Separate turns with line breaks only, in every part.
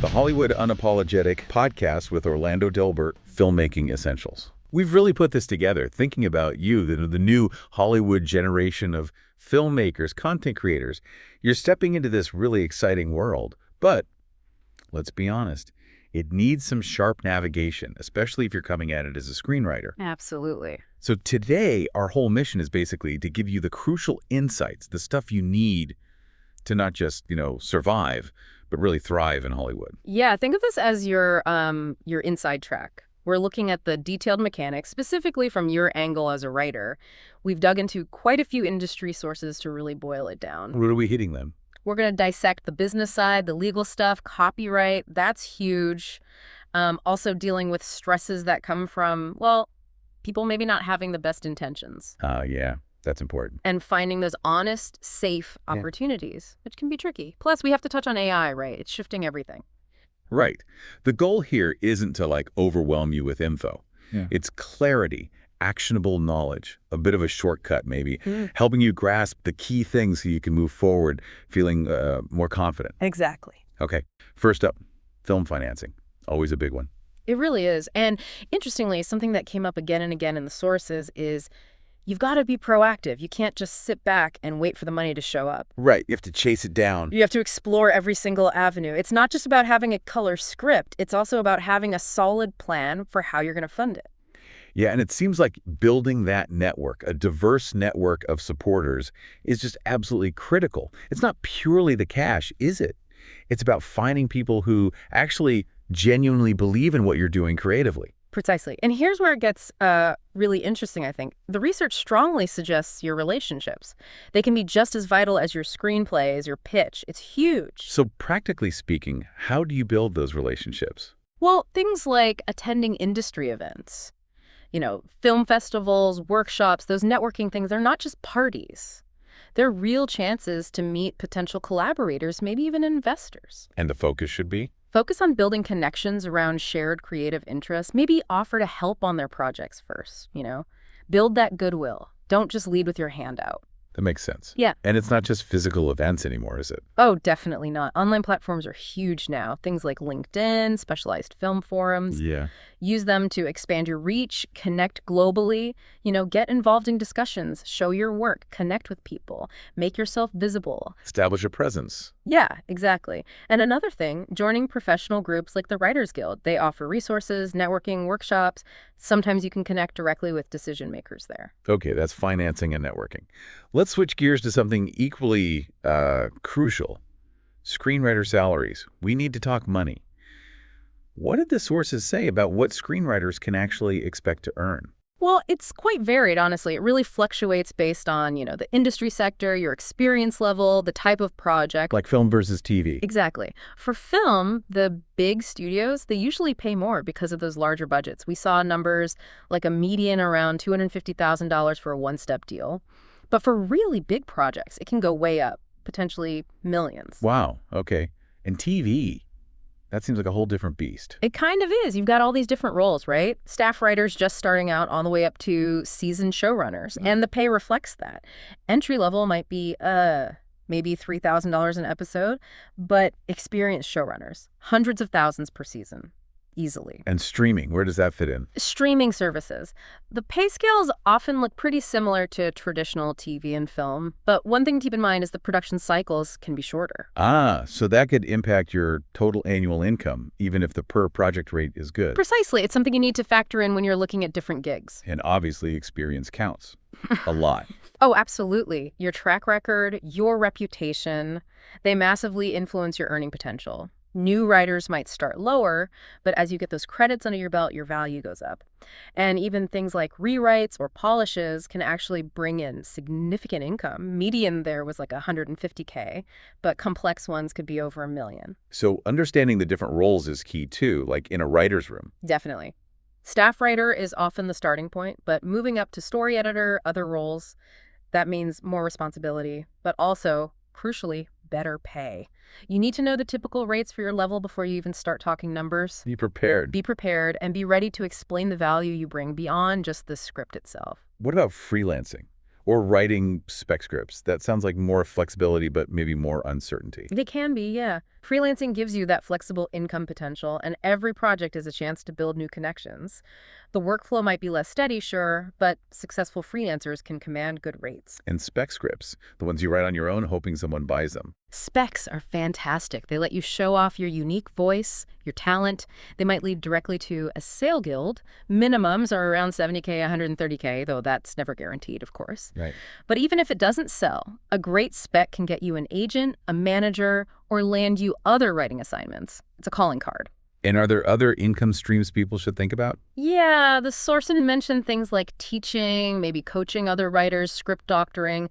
the Hollywood Unapologetic podcast with Orlando Delbert, Filmmaking Essentials. We've really put this together thinking about you, the new Hollywood generation of filmmakers, content creators. You're stepping into this really exciting world, but let's be honest, it needs some sharp navigation, especially if you're coming at it as a screenwriter.
Absolutely.
So today, our whole mission is basically to give you the crucial insights, the stuff you need to not just, survive, but really thrive in Hollywood.
Yeah, think of this as your inside track. We're looking at the detailed mechanics, specifically from your angle as a writer. We've dug into quite a few industry sources to really boil it down.
What are we hitting them?
We're going to dissect the business side, the legal stuff, copyright. That's huge. Also dealing with stresses that come from, people maybe not having the best intentions.
Yeah, that's important.
And finding those honest, safe opportunities, which can be tricky. Plus, we have to touch on AI, right? It's shifting everything.
Right. The goal here isn't to overwhelm you with info. Yeah. It's clarity, actionable knowledge, a bit of a shortcut maybe, helping you grasp the key things so you can move forward feeling more confident.
Exactly.
Okay. First up, film financing. Always a big one.
It really is. And interestingly, something that came up again and again in the sources is you've got to be proactive. You can't just sit back and wait for the money to show up.
Right. You have to chase it down.
You have to explore every single avenue. It's not just about having a color script. It's also about having a solid plan for how you're going to fund it.
Yeah, and it seems like building that network, a diverse network of supporters, is just absolutely critical. It's not purely the cash, is it? It's about finding people who actually genuinely believe in what you're doing creatively.
Precisely. And here's where it gets really interesting, I think. The research strongly suggests your relationships. They can be just as vital as your screenplay, as your pitch. It's huge.
So practically speaking, how do you build those relationships?
Well, things like attending industry events, film festivals, workshops, those networking things, they're not just parties. They're real chances to meet potential collaborators, maybe even investors.
And the focus should be?
Focus on building connections around shared creative interests. Maybe offer to help on their projects first, Build that goodwill. Don't just lead with your hand out.
That makes sense.
Yeah.
And it's not just physical events anymore, is it?
Oh, definitely not. Online platforms are huge now. Things like LinkedIn, specialized film forums.
Yeah.
Use them to expand your reach, connect globally, get involved in discussions, show your work, connect with people, make yourself visible.
Establish a presence.
Yeah, exactly. And another thing, joining professional groups like the Writers Guild. They offer resources, networking, workshops. Sometimes you can connect directly with decision makers there.
Okay, that's financing and networking. Let's switch gears to something equally crucial. Screenwriter salaries. We need to talk money. What did the sources say about what screenwriters can actually expect to earn?
Well, it's quite varied, honestly. It really fluctuates based on, the industry sector, your experience level, the type of project.
Like film versus TV.
Exactly. For film, the big studios, they usually pay more because of those larger budgets. We saw numbers like a median around $250,000 for a one-step deal. But for really big projects, it can go way up, potentially millions.
Wow. Okay. And TV? That seems like a whole different beast.
It kind of is. You've got all these different roles, right? Staff writers just starting out on the way up to seasoned showrunners. And the pay reflects that. Entry level might be maybe $3,000 an episode, but experienced showrunners, hundreds of thousands per season. Easily.
And streaming, where does that fit in?
Streaming services. The pay scales often look pretty similar to traditional TV and film, but one thing to keep in mind is the production cycles can be shorter.
So that could impact your total annual income, even if the per project rate is good.
Precisely. It's something you need to factor in when you're looking at different gigs.
And obviously, experience counts a lot.
Oh, absolutely. Your track record, your reputation, they massively influence your earning potential. New writers might start lower, but as you get those credits under your belt, your value goes up. And even things like rewrites or polishes can actually bring in significant income. Median there was like $150K, but complex ones could be over $1 million.
So understanding the different roles is key too, like in a writer's room.
Definitely. Staff writer is often the starting point, but moving up to story editor, other roles, that means more responsibility, but also, crucially, better pay. You need to know the typical rates for your level before you even start talking numbers.
Be prepared.
Be prepared and be ready to explain the value you bring beyond just the script itself.
What about freelancing? Or writing spec scripts. That sounds like more flexibility, but maybe more uncertainty.
They can be, yeah. Freelancing gives you that flexible income potential, and every project is a chance to build new connections. The workflow might be less steady, sure, but successful freelancers can command good rates.
And spec scripts, the ones you write on your own hoping someone buys them.
Specs are fantastic. They let you show off your unique voice, your talent. They might lead directly to a sale guild. Minimums are around 70K, 130K, though that's never guaranteed, of course.
Right.
But even if it doesn't sell, a great spec can get you an agent, a manager, or land you other writing assignments. It's a calling card.
And are there other income streams people should think about?
Yeah, the source mentioned things like teaching, maybe coaching other writers, script doctoring.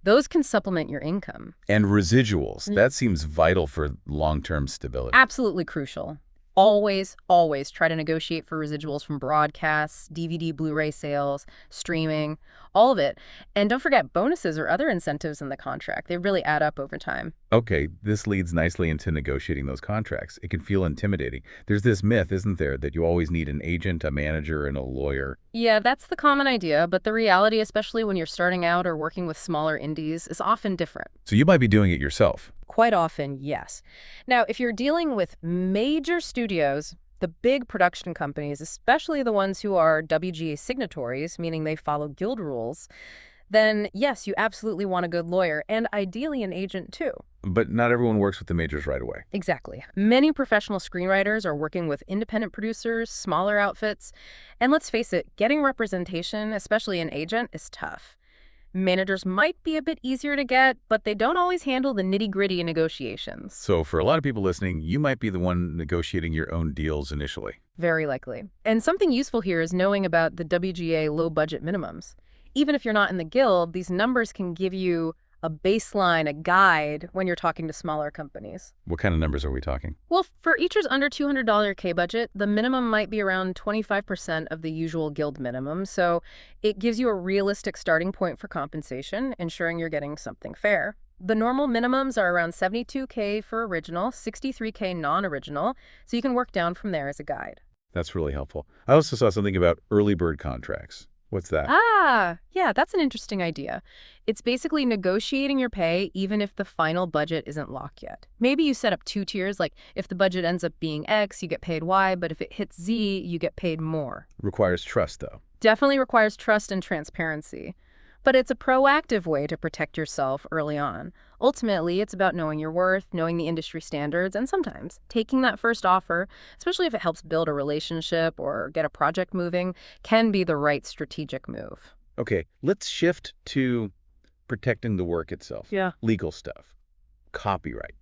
Those can supplement your income.
And residuals. That seems vital for long-term stability.
Absolutely crucial. Always, always try to negotiate for residuals from broadcasts, DVD, Blu-ray sales, streaming, all of it. And don't forget bonuses or other incentives in the contract. They really add up over time.
Okay, this leads nicely into negotiating those contracts. It can feel intimidating. There's this myth, isn't there, that you always need an agent, a manager, and a lawyer.
Yeah, that's the common idea, but the reality, especially when you're starting out or working with smaller indies, is often different.
So you might be doing it yourself.
Quite often, yes. Now, if you're dealing with major studios, the big production companies, especially the ones who are WGA signatories, meaning they follow guild rules, then yes, you absolutely want a good lawyer and ideally an agent too.
But not everyone works with the majors right away.
Exactly. Many professional screenwriters are working with independent producers, smaller outfits, and let's face it, getting representation, especially an agent, is tough. Managers might be a bit easier to get, but they don't always handle the nitty-gritty negotiations.
So for a lot of people listening, you might be the one negotiating your own deals initially.
Very likely. And something useful here is knowing about the WGA low-budget minimums. Even if you're not in the guild, these numbers can give you a baseline, a guide when you're talking to smaller companies.
What kind of numbers are we talking?
Well, for each's under $200 K budget, the minimum might be around 25% of the usual guild minimum, so it gives you a realistic starting point for compensation, ensuring you're getting something fair. The normal minimums are around 72K for original, 63K non-original, so you can work down from there as a guide.
That's really helpful. I also saw something about early bird contracts. What's that?
Yeah, that's an interesting idea. It's basically negotiating your pay even if the final budget isn't locked yet. Maybe you set up 2 tiers, like if the budget ends up being X, you get paid Y, but if it hits Z, you get paid more.
Requires trust, though.
Definitely requires trust and transparency. But it's a proactive way to protect yourself early on. Ultimately, it's about knowing your worth, knowing the industry standards, and sometimes taking that first offer, especially if it helps build a relationship or get a project moving, can be the right strategic move.
Okay, let's shift to protecting the work itself.
Yeah.
Legal stuff. Copyright.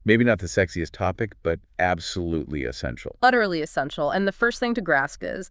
Maybe not the sexiest topic, but absolutely essential.
Utterly essential. And the first thing to grasp is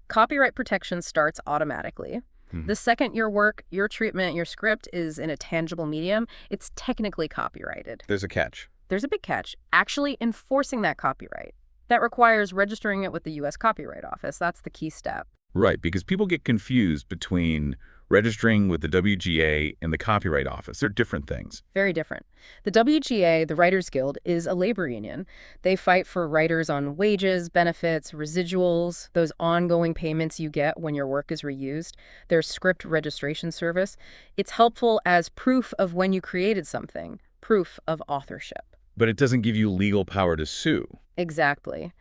copyright protection starts automatically. The second your work, your treatment, your script is in a tangible medium, it's technically copyrighted.
There's a catch.
There's a big catch. Actually enforcing that copyright. That requires registering it with the U.S. Copyright Office. That's the key step.
Right, because people get confused between registering with the WGA and the Copyright Office. They're different things.
Very different. The WGA, the Writers Guild, is a labor union. They fight for writers on wages, benefits, residuals, those ongoing payments you get when your work is reused. Their script registration service. It's helpful as proof of when you created something, proof of authorship.
But it doesn't give you legal power to sue.
Exactly.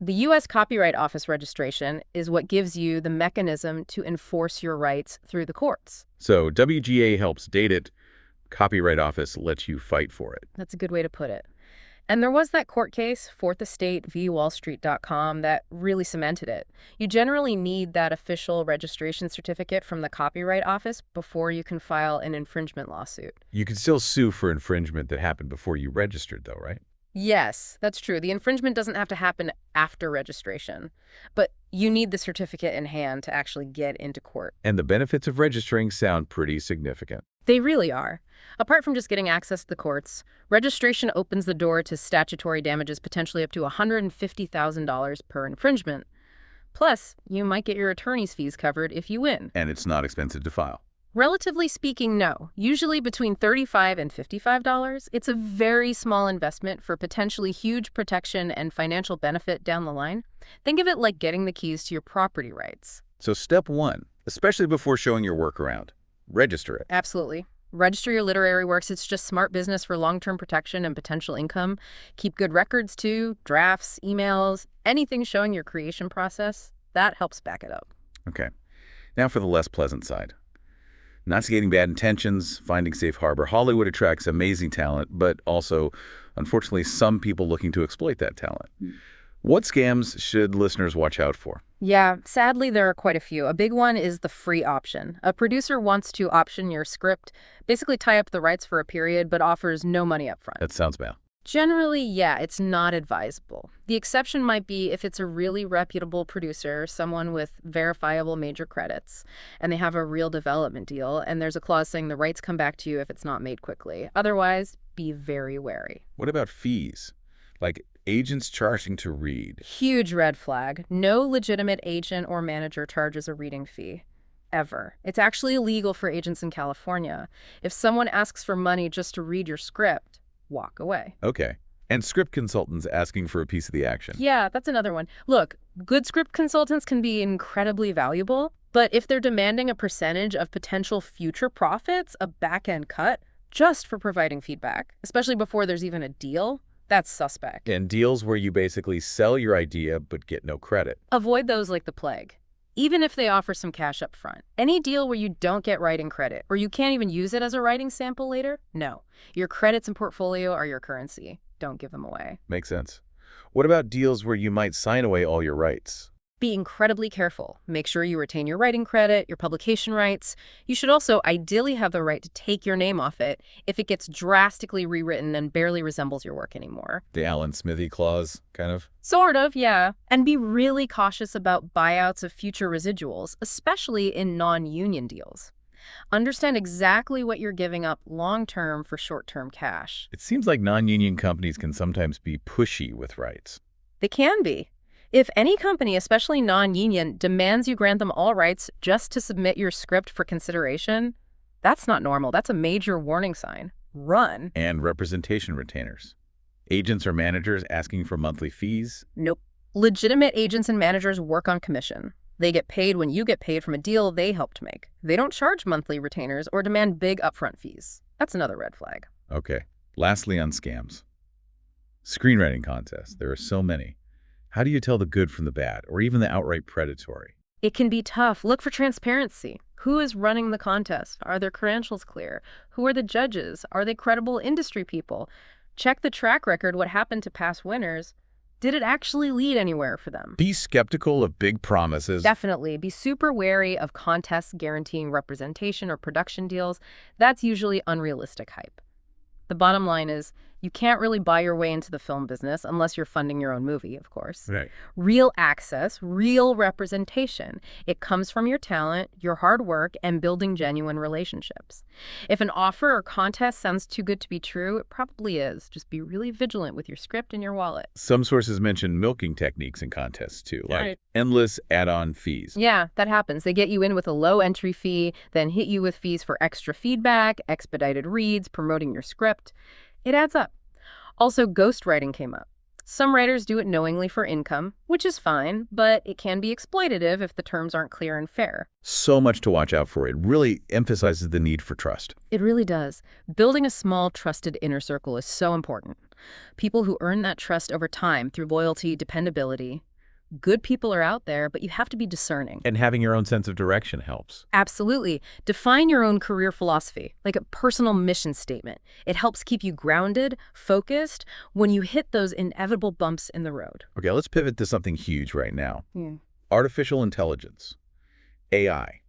The U.S. Copyright Office registration is what gives you the mechanism to enforce your rights through the courts.
So WGA helps date it, Copyright Office lets you fight for it.
That's a good way to put it. And there was that court case, Fourth Estate v. WallStreet.com, that really cemented it. You generally need that official registration certificate from the Copyright Office before you can file an infringement lawsuit.
You can still sue for infringement that happened before you registered, though, right?
Yes, that's true. The infringement doesn't have to happen after registration, but you need the certificate in hand to actually get into court.
And the benefits of registering sound pretty significant.
They really are. Apart from just getting access to the courts, registration opens the door to statutory damages potentially up to $150,000 per infringement. Plus, you might get your attorney's fees covered if you win.
And it's not expensive to file.
Relatively speaking, no. Usually between $35 and $55. It's a very small investment for potentially huge protection and financial benefit down the line. Think of it like getting the keys to your property rights.
So step 1, especially before showing your work around, register it.
Absolutely. Register your literary works. It's just smart business for long-term protection and potential income. Keep good records too, drafts, emails, anything showing your creation process. That helps back it up.
Okay. Now for the less pleasant side. Navigating bad intentions, finding safe harbor. Hollywood attracts amazing talent, but also, unfortunately, some people looking to exploit that talent. What scams should listeners watch out for?
Yeah, sadly, there are quite a few. A big one is the free option. A producer wants to option your script, basically tie up the rights for a period, but offers no money up front.
That sounds bad.
Generally, yeah, it's not advisable. The exception might be if it's a really reputable producer, someone with verifiable major credits, and they have a real development deal, and there's a clause saying the rights come back to you if it's not made quickly. Otherwise, be very wary.
What about fees? Like agents charging to read?
Huge red flag. No legitimate agent or manager charges a reading fee. Ever. It's actually illegal for agents in California. If someone asks for money just to read your script, walk away.
Okay. And script consultants asking for a piece of the action?
Yeah, that's another one. Look, good script consultants can be incredibly valuable, but if they're demanding a percentage of potential future profits, a back-end cut, just for providing feedback, especially before there's even a deal, that's suspect.
And deals where you basically sell your idea but get no credit.
Avoid those like the plague. Even if they offer some cash up front. Any deal where you don't get writing credit, or you can't even use it as a writing sample later, no. Your credits and portfolio are your currency. Don't give them away.
Makes sense. What about deals where you might sign away all your rights?
Be incredibly careful. Make sure you retain your writing credit, your publication rights. You should also ideally have the right to take your name off it if it gets drastically rewritten and barely resembles your work anymore.
The Alan Smithy clause, kind of?
Sort of, yeah. And be really cautious about buyouts of future residuals, especially in non-union deals. Understand exactly what you're giving up long-term for short-term cash.
It seems like non-union companies can sometimes be pushy with rights.
They can be. If any company, especially non-union, demands you grant them all rights just to submit your script for consideration, that's not normal. That's a major warning sign. Run.
And representation retainers. Agents or managers asking for monthly fees?
Nope. Legitimate agents and managers work on commission. They get paid when you get paid from a deal they helped make. They don't charge monthly retainers or demand big upfront fees. That's another red flag.
Okay. Lastly, on scams. Screenwriting contests. There are so many. How do you tell the good from the bad, or even the outright predatory?
It can be tough. Look for transparency. Who is running the contest? Are their credentials clear? Who are the judges? Are they credible industry people? Check the track record, what happened to past winners. Did it actually lead anywhere for them?
Be skeptical of big promises.
Definitely. Be super wary of contests guaranteeing representation or production deals. That's usually unrealistic hype. The bottom line is, you can't really buy your way into the film business unless you're funding your own movie, of course.
Right.
Real access, real representation. It comes from your talent, your hard work, and building genuine relationships. If an offer or contest sounds too good to be true, it probably is. Just be really vigilant with your script and your wallet.
Some sources mention milking techniques in contests too, like
Right.
endless add-on fees.
Yeah, that happens. They get you in with a low entry fee, then hit you with fees for extra feedback, expedited reads, promoting your script. It adds up. Also, ghostwriting came up. Some writers do it knowingly for income, which is fine, but it can be exploitative if the terms aren't clear and fair.
So much to watch out for. It really emphasizes the need for trust.
It really does. Building a small, trusted inner circle is so important. People who earn that trust over time through loyalty, dependability. Good people are out there, but you have to be discerning.
And having your own sense of direction helps.
Absolutely. Define your own career philosophy, like a personal mission statement. It helps keep you grounded, focused, when you hit those inevitable bumps in the road.
Okay, let's pivot to something huge right now.
Yeah.
Artificial intelligence. AI.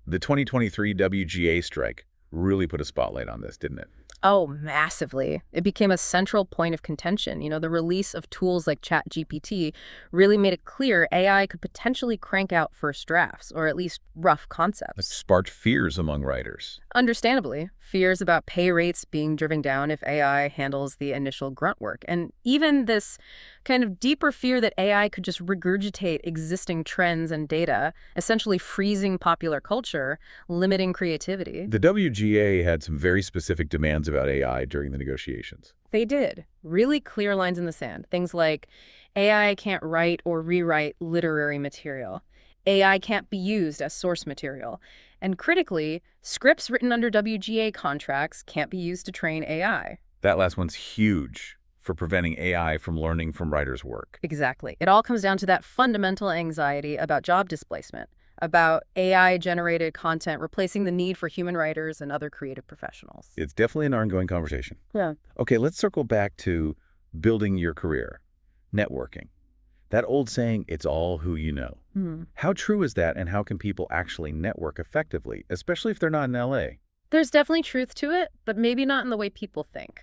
The 2023 WGA strike really put a spotlight on this, didn't it?
Oh, massively. It became a central point of contention. The release of tools like ChatGPT really made it clear AI could potentially crank out first drafts, or at least rough
It
concepts.
sparked fears among writers.
Understandably, fears about pay rates being driven down if AI handles the initial grunt work, and even this kind of deeper fear that AI could just regurgitate existing trends and data, essentially freezing popular culture, limiting creativity.
The WGA had some very specific demands about AI during the negotiations.
They did. Really clear lines in the sand. Things like AI can't write or rewrite literary material. AI can't be used as source material. And critically, scripts written under WGA contracts can't be used to train AI.
That last one's huge for preventing AI from learning from writers' work.
Exactly. It all comes down to that fundamental anxiety about job displacement, about AI-generated content replacing the need for human writers and other creative professionals.
It's definitely an ongoing conversation.
Yeah.
Okay, let's circle back to building your career, networking. That old saying, it's all who you know. How true is that, and how can people actually network effectively, especially if they're not in LA?
There's definitely truth to it, but maybe not in the way people think.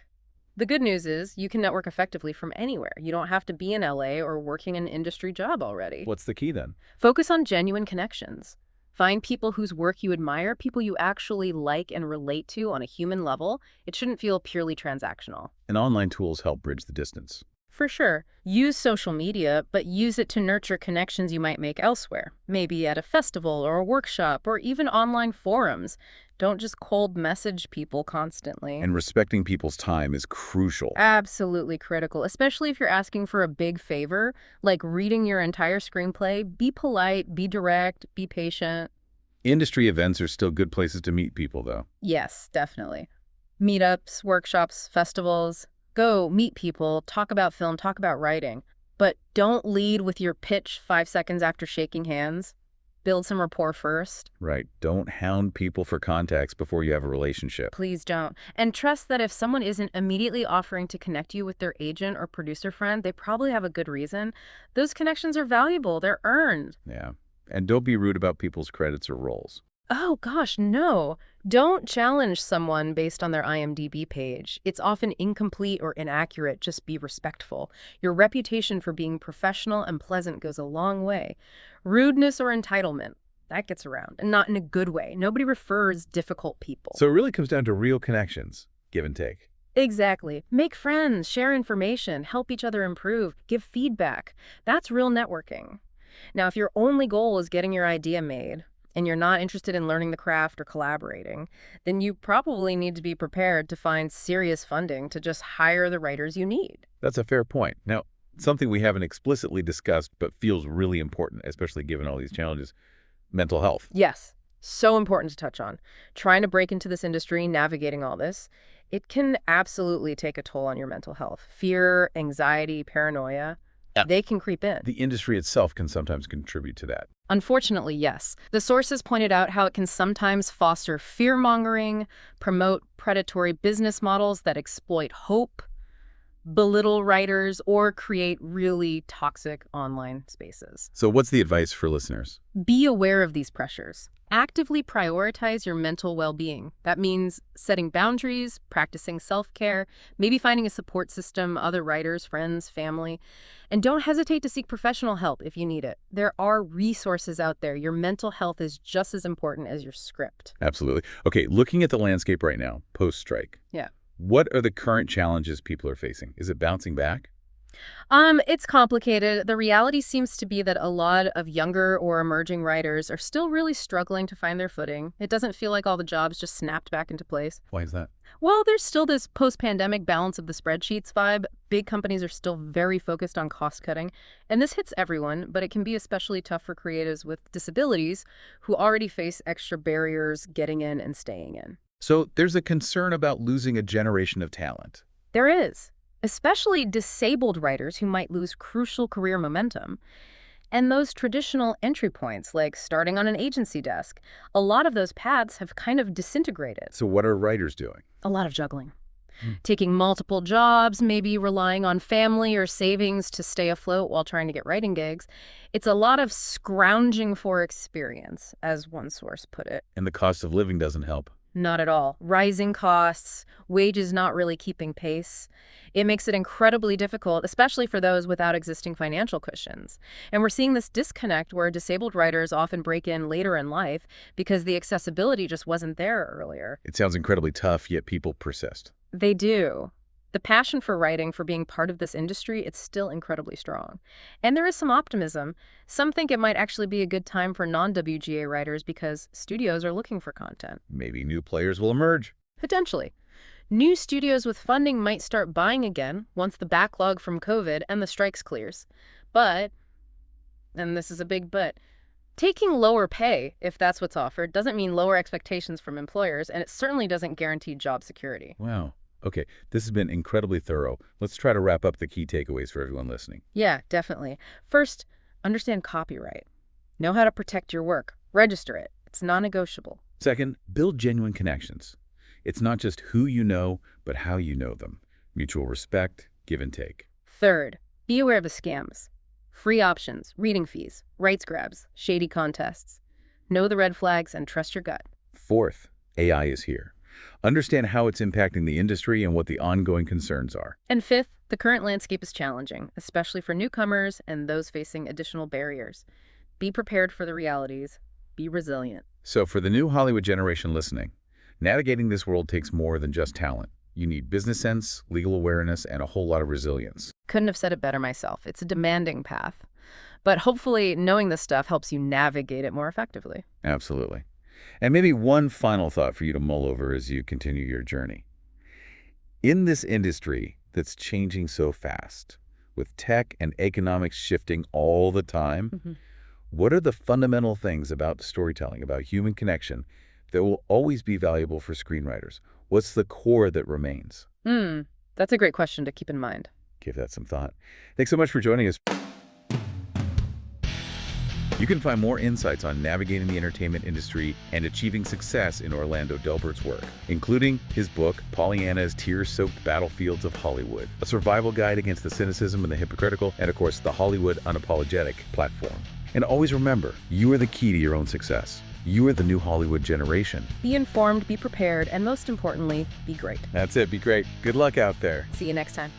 The good news is you can network effectively from anywhere. You don't have to be in LA or working an industry job already.
What's the key then?
Focus on genuine connections. Find people whose work you admire, people you actually like and relate to on a human level. It shouldn't feel purely transactional.
And online tools help bridge the distance.
For sure. Use social media, but use it to nurture connections you might make elsewhere. Maybe at a festival or a workshop or even online forums. Don't just cold message people constantly.
And respecting people's time is crucial.
Absolutely critical, especially if you're asking for a big favor, like reading your entire screenplay. Be polite, be direct, be patient.
Industry events are still good places to meet people, though.
Yes, definitely. Meetups, workshops, festivals. Go meet people, talk about film, talk about writing. But don't lead with your pitch 5 seconds after shaking hands. Build some rapport first.
Right. Don't hound people for contacts before you have a relationship.
Please don't. And trust that if someone isn't immediately offering to connect you with their agent or producer friend, they probably have a good reason. Those connections are valuable. They're earned.
Yeah. And don't be rude about people's credits or roles.
Oh, gosh, no. Don't challenge someone based on their IMDb page. It's often incomplete or inaccurate. Just be respectful. Your reputation for being professional and pleasant goes a long way. Rudeness or entitlement, that gets around, and not in a good way. Nobody prefers difficult people.
So it really comes down to real connections, give and take.
Exactly. Make friends, share information, help each other improve, give feedback. That's real networking. Now, if your only goal is getting your idea made, and you're not interested in learning the craft or collaborating, then you probably need to be prepared to find serious funding to just hire the writers you need.
That's a fair point. Now, something we haven't explicitly discussed but feels really important, especially given all these challenges, mental health.
Yes, so important to touch on. Trying to break into this industry, navigating all this, it can absolutely take a toll on your mental health. Fear, anxiety, paranoia, they can creep in.
The industry itself can sometimes contribute to that.
Unfortunately, yes. The sources pointed out how it can sometimes foster fear-mongering, promote predatory business models that exploit hope, belittle writers, or create really toxic online spaces.
So what's the advice for listeners?
Be aware of these pressures. Actively prioritize your mental well-being. That means setting boundaries, practicing self-care, maybe finding a support system, other writers, friends, family. And don't hesitate to seek professional help if you need it. There are resources out there. Your mental health is just as important as your script.
Absolutely. Okay, looking at the landscape right now, post-strike.
Yeah.
What are the current challenges people are facing? Is it bouncing back?
It's complicated. The reality seems to be that a lot of younger or emerging writers are still really struggling to find their footing. It doesn't feel like all the jobs just snapped back into place.
Why is that?
Well, there's still this post-pandemic balance of the spreadsheets vibe. Big companies are still very focused on cost cutting, and this hits everyone, but it can be especially tough for creatives with disabilities who already face extra barriers getting in and staying in.
So there's a concern about losing a generation of talent.
There is. Especially disabled writers who might lose crucial career momentum. And those traditional entry points, like starting on an agency desk, a lot of those paths have kind of disintegrated.
So what are writers doing?
A lot of juggling. Taking multiple jobs, maybe relying on family or savings to stay afloat while trying to get writing gigs. It's a lot of scrounging for experience, as one source put it.
And the cost of living doesn't help.
Not at all. Rising costs, wages not really keeping pace. It makes it incredibly difficult, especially for those without existing financial cushions. And we're seeing this disconnect where disabled writers often break in later in life because the accessibility just wasn't there earlier.
It sounds incredibly tough, yet people persist.
They do. The passion for writing, for being part of this industry, it's still incredibly strong. And there is some optimism. Some think it might actually be a good time for non-WGA writers because studios are looking for content.
Maybe new players will emerge.
Potentially. New studios with funding might start buying again once the backlog from COVID and the strikes clears. But, and this is a big but, Taking lower pay, if that's what's offered, doesn't mean lower expectations from employers, and it certainly doesn't guarantee job security.
Wow. Okay, this has been incredibly thorough. Let's try to wrap up the key takeaways for everyone listening.
Yeah, definitely. First, understand copyright. Know how to protect your work. Register it. It's non-negotiable.
Second, build genuine connections. It's not just who you know, but how you know them. Mutual respect, give and take.
Third, be aware of the scams. Free options, reading fees, rights grabs, shady contests. Know the red flags and trust your gut.
Fourth, AI is here. Understand how it's impacting the industry and what the ongoing concerns are.
And fifth, the current landscape is challenging, especially for newcomers and those facing additional barriers. Be prepared for the realities. Be resilient.
So for the new Hollywood generation listening, navigating this world takes more than just talent. You need business sense, legal awareness, and a whole lot of resilience.
Couldn't have said it better myself. It's a demanding path. But hopefully knowing this stuff helps you navigate it more effectively.
Absolutely. And maybe one final thought for you to mull over as you continue your journey. In this industry that's changing so fast, with tech and economics shifting all the time, what are the fundamental things about storytelling, about human connection, that will always be valuable for screenwriters? What's the core that remains?
That's a great question to keep in mind.
Give that some thought. Thanks so much for joining us. You can find more insights on navigating the entertainment industry and achieving success in Orlando Delbert's work, including his book, Pollyanna's Tear-Soaked Battlefields of Hollywood, a survival guide against the cynicism and the hypocritical, and of course, the Hollywood Unapologetic platform. And always remember, you are the key to your own success. You are the new Hollywood generation.
Be informed, be prepared, and most importantly, be great.
That's it. Be great. Good luck out there.
See you next time.